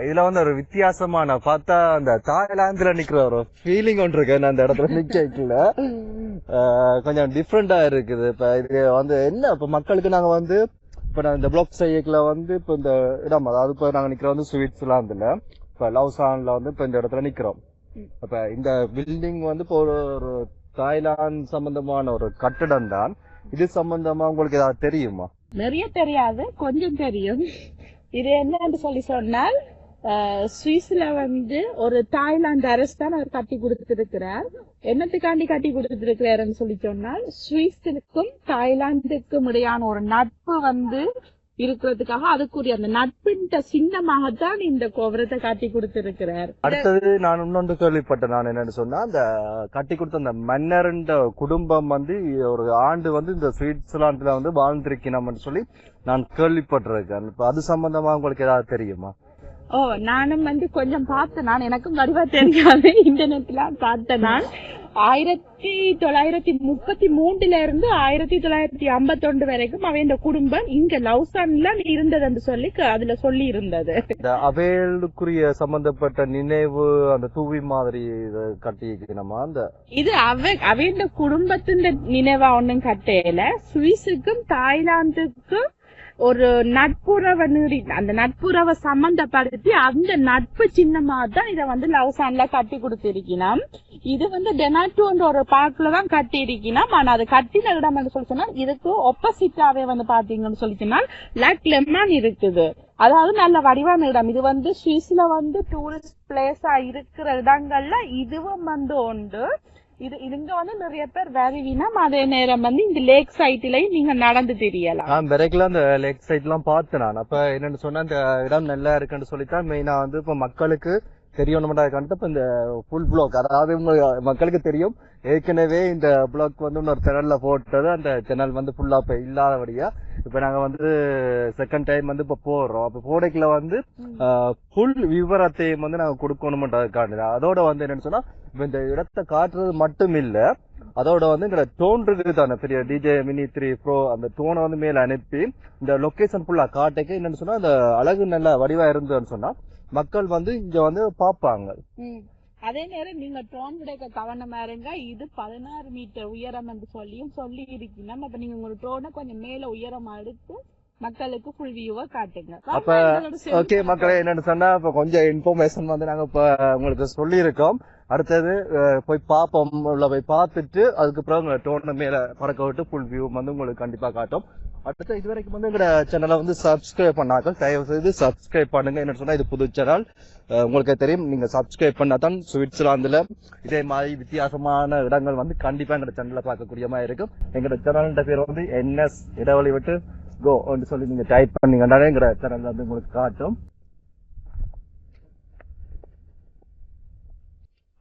இதுல வந்து ஒரு வித்தியாசமான பார்த்தா அந்த தாய்லாந்துல நிக்கிற ஒரு ஃபீலிங் ஒன்று இருக்கு. அந்த இடத்துல நிக்கல கொஞ்சம் டிஃப்ரெண்டா இருக்குது. இப்ப இது வந்து என்ன இப்ப மக்களுக்கு நாங்க வந்து இப்ப நான் இந்த பிளாக் செய்யக்குள்ள வந்து இப்ப இந்த இடம் அதாவது இப்ப நாங்க நிக்கிற வந்து சுவிட்சர்லாந்துல இப்ப லவ்சான்ல வந்து இப்ப இந்த இடத்துல நிக்கிறோம். அப்ப இந்த பில்டிங் வந்து இப்போ ஒரு தாய்லாந்து சம்பந்தமான ஒரு கட்டடம் தான். இது சம்பந்தமா உங்களுக்கு ஏதாவது தெரியுமா? நிறைய தெரியாது, கொஞ்சம் தெரியும். இது என்னன்னு சொன்னால் சுவிஸ்ல வந்து ஒரு தாய்லாந்து அரசு தான் அவர் கட்டி கொடுத்திருக்கிறார். என்னத்துக்காண்டி கட்டி கொடுத்திருக்கிறாருன்னு சொன்னால் சுவிஸுக்கும் தாய்லாந்துக்கும் இடையான ஒரு நட்பு வந்து இருக்கிறதுக்காக அதுக்குரிய அந்த நட்பின் சின்னமாகத்தான் இந்த கோபுரத்தை கட்டி கொடுத்திருக்கிறார். அடுத்தது நான் இன்னொன்று கேள்விப்பட்டேன். நான் என்னன்னு சொன்னா அந்த கட்டி கொடுத்த அந்த மன்னரின் குடும்பம் வந்து ஒரு ஆண்டு வந்து இந்த சுவிட்சர்லாந்துல வந்து வாழ்ந்திருக்கணும்னு சொல்லி நான் கேள்விப்பட்டிருக்கேன். இப்ப அது சம்பந்தமா உங்களுக்கு ஏதாவது தெரியுமா? நானும் வந்து கொஞ்சம் பார்த்தேன். நான் எனக்கும் வடிவா தெரியாது, இன்டர்நெட்ல பார்த்தேன். நான் 1933 இருந்து 1951 வரைக்கும் அவன் இந்த குடும்பம் இங்க லவ்சான்ல இருந்ததுன்னு சொல்லி அதுல சொல்லி இருந்தது. அவைகளுக்குரிய சம்பந்தப்பட்ட நினைவு அந்த தூவி மாதிரி கட்டிக்கணுமா? அந்த இது அவன் குடும்பத்தின் நினைவா ஒன்னும் கட்டையில சுவிஸுக்கும் தாய்லாந்துக்கும் ஒரு நட்புறவை அந்த நட்புறவை சம்பந்தப்படுத்தி அந்த நட்பு சின்னமா தான் இதை வந்து லவ்சான்ல கட்டி கொடுத்திருக்கணும். இது வந்து டெனாட்டோன்ற ஒரு பார்க்லதான் கட்டி இருக்கணும். ஆனா அது கட்டின இடம் சொன்னா இதுக்கு ஒப்போசிட்டாவே வந்து பாத்தீங்கன்னு சொல்லிச்சுன்னா லேக் லெமான் இருக்குது. அதாவது நல்ல வடிவான இடம். இது வந்து சுவிஸ்ல வந்து டூரிஸ்ட் பிளேஸா இருக்கிற இடங்கள்ல இதுவும் வந்து உண்டு. இது இங்க வந்து நிறைய பேர் வருவீனா அதே நேரம் வந்து இந்த லேக் சைட்லயும் நீங்க நடந்து தெரியலாம். விரைக்கல அந்த லேக் சைட் எல்லாம் பார்த்தேன் நான். அப்ப என்னன்னு சொன்னா இந்த இடம் நல்லா இருக்குன்னு சொல்லித்தான் மெயினா வந்து இப்ப மக்களுக்கு தெரியணும்டா இப்ப இந்த ஃபுல் பிளாக் அதாவது மக்களுக்கு தெரியும். ஏற்கனவே இந்த பிளாக் வந்து இன்னொரு சேனல்ல போட்டது. அந்த சேனல் வந்து ஃபுல்லா இப்ப இல்லாதபடியா இப்ப நாங்க வந்து செகண்ட் டைம் வந்து இப்ப போடுறோம். அப்ப போடைக்குள்ள வந்து ஃபுல் விவரத்தையும் வந்து நாங்க கொடுக்கணும்ன்றதுக்காண்டி அதோட வந்து என்னன்னு சொன்னா இப்ப இந்த இடத்தை காட்டுறது மட்டும் இல்ல, அதோட வந்து இந்த டோன் இருக்குது தானே பெரிய டிஜே மினி 3 ப்ரோ அந்த டோனை வந்து மேல அனுப்பி இந்த லொகேஷன் ஃபுல்லா காட்டைக்கு என்னன்னு சொன்னா அந்த அழகு நல்ல வடிவா இருந்ததுன்னு சொன்னா மக்கள் வந்து இங்க வந்து பாப்பாங்க. அதே நேரம் நீங்க ட்ரோன் கிடைக்க கவனமா இருங்க. இது 16 மீட்டர் உயரம் என்று சொல்லி இருக்கணும். அப்ப நீங்க உங்க ட்ரோனை கொஞ்சம் மேல உயரமா எடுத்து மக்களுக்கு ஃபுல் வியூவா காட்டுங்க. அப்ப ஓகே மக்களே, என்னன்னு சொன்னா இப்ப கொஞ்சம் இன்ஃபர்மேஷன் வந்து நாங்க இப்ப உங்களுக்கு சொல்லி இருக்கோம். அடுத்தது போய் பார்ப்போம். உள்ள போய் பார்த்துட்டு அதுக்கப்புறம் டோனை மேல பறக்க விட்டு ஃபுல் வியூ வந்து உங்களுக்கு கண்டிப்பா காட்டும். அடுத்த இது வரைக்கும் வந்து எங்க சேனலை வந்து சப்ஸ்கிரைப் பண்ணாக்க தயவு செய்து சப்ஸ்கிரைப் பண்ணுங்க. என்ன சொன்னா இது புது சேனல், உங்களுக்கு தெரியும். நீங்க சப்ஸ்கிரைப் பண்ணாதான் சுவிட்சர்லாந்துல இதே மாதிரி வித்தியாசமான இடங்கள் வந்து கண்டிப்பா எங்க சேனல்ல பார்க்கக்கூடிய மாதிரி இருக்கும். எங்க சேனல் பேர் வந்து NS இடைவெளி விட்டு கோ சொல்லி நீங்க டைப் பண்ணீங்கன்னா எங்க சேனல் வந்து உங்களுக்கு காட்டும்.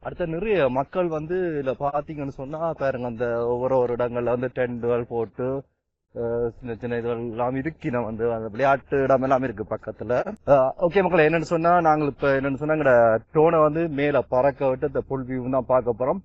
அடுத்த நிறைய மக்கள் வந்து இதுல பாத்தீங்கன்னு சொன்னா பாருங்க அந்த ஒவ்வொரு இடங்கள்ல வந்து டென்ட்கள் போட்டு சின்ன சின்ன இதுகள் எல்லாம் இருக்கு. நம்ம வந்து அந்த விளையாட்டு இடம் எல்லாம் இருக்கு பக்கத்துல. ஓகே மக்கள், என்னன்னு சொன்னா நாங்கள் இப்ப என்னன்னு சொன்னா எங்க டோனை வந்து மேல பறக்க விட்டு இந்த ஃபுல் வியூ தான் பார்க்க போறோம்.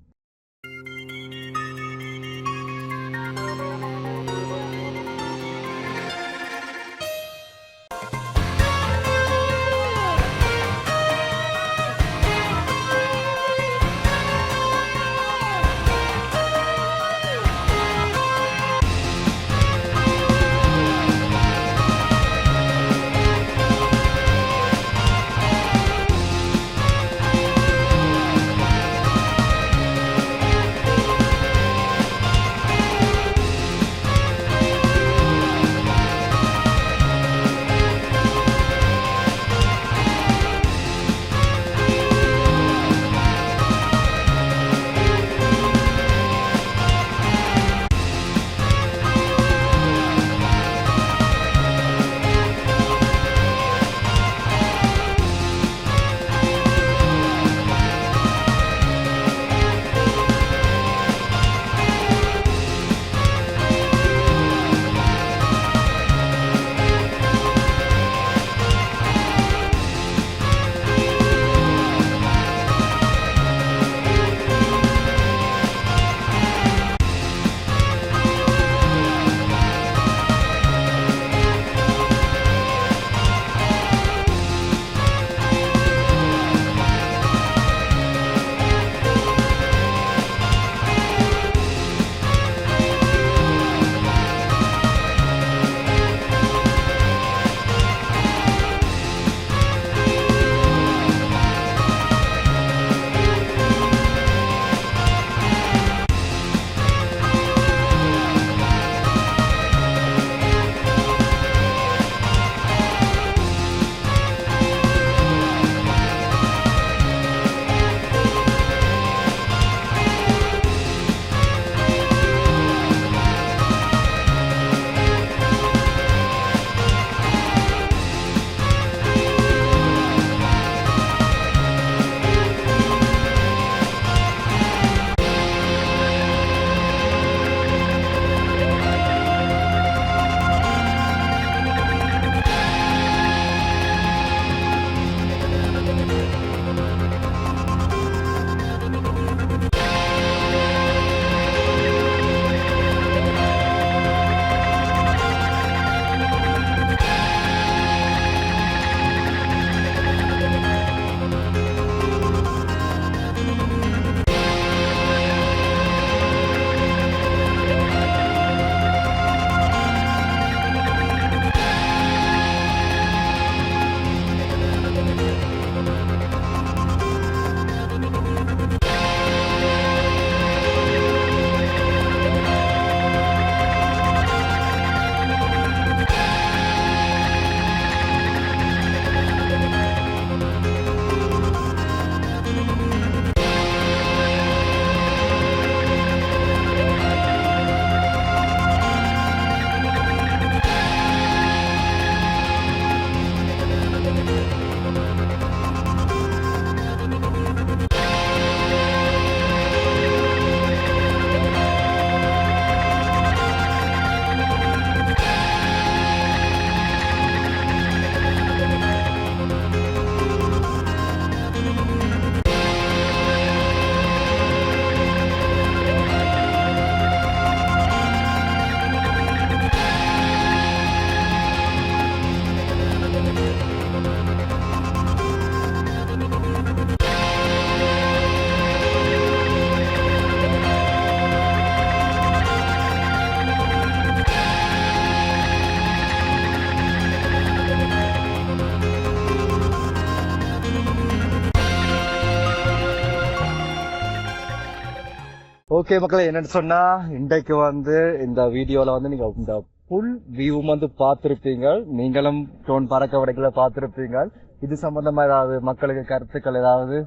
ஓகே மக்களே, என்னன்னு சொன்னா இன்றைக்கு வந்து இந்த வீடியோல வந்து நீங்க இந்த ஃபுல் வியூ வந்து பார்த்திருப்பீங்க. நீங்களும் டோன் பறக்க வரைக்கல பார்த்திருப்பீங்க. இது சம்பந்தமா ஏதாவது மக்களுக்கு கருத்துக்கள் ஏதாவது?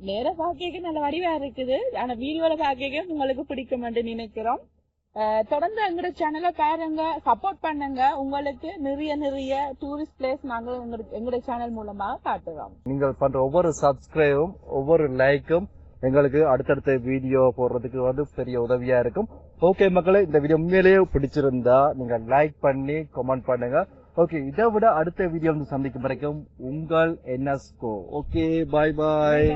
நேர பாக்க நல்ல வடிவா இருக்குது, ஆனா வீடியோல பாக்க உங்களுக்கு பிடிக்கும்னு நினைக்கிறோம். தொடர்ந்து எங்களோட சேனலை பாருங்க, சப்போர்ட் பண்ணுங்க. உங்களுக்கு நிறைய டூரிஸ்ட் பிளேஸ் நாங்க எங்களோட சேனல் மூலமா காட்டுறோம். நீங்கள் பண்ற ஒவ்வொரு சப்ஸ்கிரைபும் ஒவ்வொரு லைக்கும் எங்களுக்கு அடுத்தடுத்த வீடியோ போடுறதுக்கு வந்து பெரிய உதவியா இருக்கும். ஓகே மக்களே, இந்த வீடியோ உண்மையிலேயே பிடிச்சிருந்தா நீங்க லைக் பண்ணி கமெண்ட் பண்ணுங்க. ஓகே, இதை விட அடுத்த வீடியோ வந்து சந்திக்கும் வரைக்கும் உங்கள் NSCO. ஓகே, பாய் பாய்.